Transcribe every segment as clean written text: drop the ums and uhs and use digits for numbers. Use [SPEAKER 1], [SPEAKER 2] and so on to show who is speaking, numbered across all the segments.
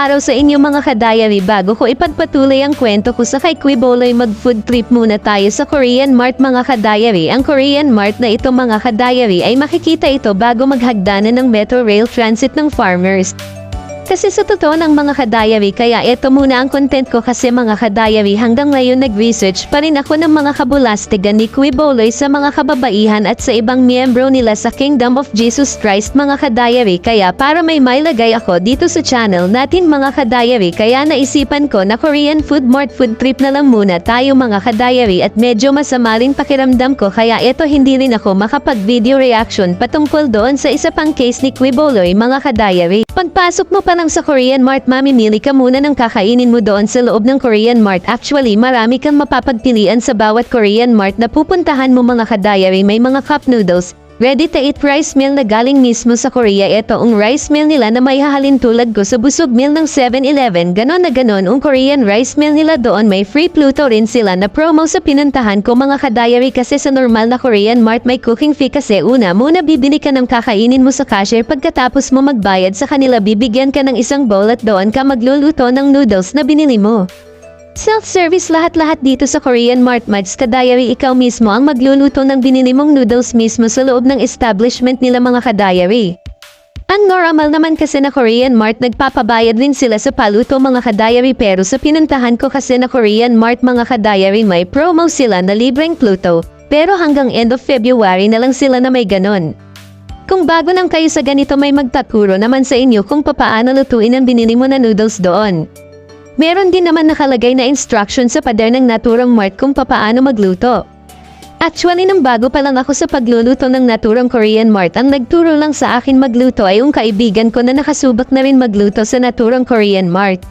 [SPEAKER 1] araw sa inyo mga ka-diary. Bago ko ipagpatuloy ang kwento ko sa kay Quiboloy, mag-food trip muna tayo sa Korean Mart mga ka-diary. Ang Korean Mart na ito mga ka-diary ay makikita ito bago maghagdanan ng Metro Rail Transit ng Farmers. Kasi sa totoo ng mga ka-diary, kaya ito muna ang content ko kasi mga ka-diary, hanggang ngayon nag-research pa rin ako ng mga kabulastigan ni Quiboloy sa mga kababaihan at sa ibang miyembro nila sa Kingdom of Jesus Christ mga ka-diary. Kaya para may mailagay ako dito sa channel natin mga ka-diary, kaya naisipan ko na Korean Food Mart food trip na lang muna tayo mga ka-diary, at medyo masama rin pakiramdam ko kaya ito hindi rin ako makapag-video reaction patungkol doon sa isa pang case ni Quiboloy mga ka-diary. Pagpasok mo pa lang sa Korean Mart, mamimili ka muna ng kakainin mo doon sa loob ng Korean Mart. Actually, marami kang mapapagpilian sa bawat Korean Mart na pupuntahan mo mga ka-diary. May mga cup noodles, ready-to-eat rice meal na galing mismo sa Korea. Ito ang rice meal nila na may hahalin tulad ko sa busog meal ng 7-Eleven. Ganon na ganon ang Korean rice meal nila doon. May free Pluto rin sila na promo sa pinuntahan ko mga ka-diary, kasi sa normal na Korean Mart may cooking fee kasi muna bibili ka ng kakainin mo sa cashier. Pagkatapos mo magbayad sa kanila, bibigyan ka ng isang bowl at doon ka magluluto ng noodles na binili mo. Self-service lahat-lahat dito sa Korean Mart Mads ka-diary. Ikaw mismo ang magluluto ng binili mong noodles mismo sa loob ng establishment nila mga ka-diary. Ang normal naman kasi na Korean Mart, nagpapabayad rin sila sa paluto mga ka-diary, pero sa pinuntahan ko kasi na Korean Mart mga ka-diary, may promo sila na libreng Pluto, pero hanggang end of February na lang sila na may ganon. Kung bago nang kayo sa ganito, may magtaturo naman sa inyo kung papaano lutuin ang binili mo na noodles doon. Meron din naman nakalagay na instruction sa pader ng naturang Mart kung papaano magluto. Actually, nang bago pa lang ako sa pagluluto ng naturang Korean Mart, ang nagturo lang sa akin magluto ay yung kaibigan ko na nakasubak na rin magluto sa naturang Korean Mart.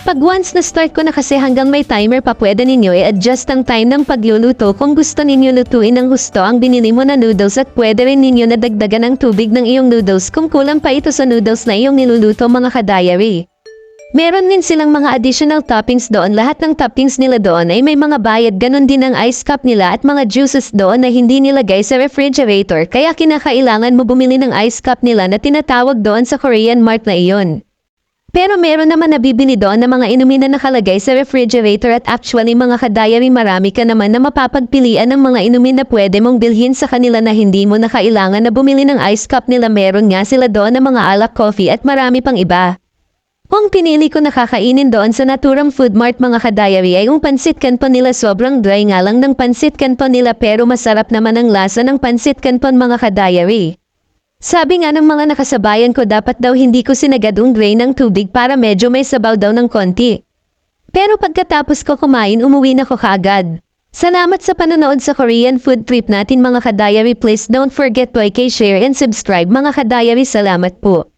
[SPEAKER 1] Pag once na start ko na kasi, hanggang may timer pa, pwede ninyo i-adjust ang time ng pagluluto kung gusto ninyo lutuin ng gusto ang binili mo na noodles, at pwede rin ninyo nadagdagan ng tubig ng iyong noodles kung kulang pa ito sa noodles na iyong niluluto mga ka-diary. Meron din silang mga additional toppings doon. Lahat ng toppings nila doon ay may mga bayad. Ganon din ang ice cup nila at mga juices doon na hindi nilagay sa refrigerator. Kaya kinakailangan mo bumili ng ice cup nila na tinatawag doon sa Korean Mart na iyon. Pero meron naman nabibili doon na mga inumin na nakalagay sa refrigerator, at actually mga ka-diary, marami ka naman na mapapagpilian ng mga inumin na pwede mong bilhin sa kanila na hindi mo na kailangan na bumili ng ice cup nila. Meron nga sila doon na mga alak coffee at marami pang iba. Kung pinili ko na kakainin doon sa naturang Food Mart mga ka-diary ay yung pansit canton nila. Sobrang dry nga lang ng pansit canton nila, pero masarap naman ang lasa ng pansit canton mga ka-diary. Sabi nga ng mga nakasabayan ko, dapat daw hindi ko sinagad yung drain ng tubig para medyo may sabaw daw ng konti. Pero pagkatapos ko kumain, umuwi na ko kaagad. Salamat sa panonood sa Korean food trip natin mga ka-diary. Please don't forget to like, share and subscribe mga ka-diary. Salamat po.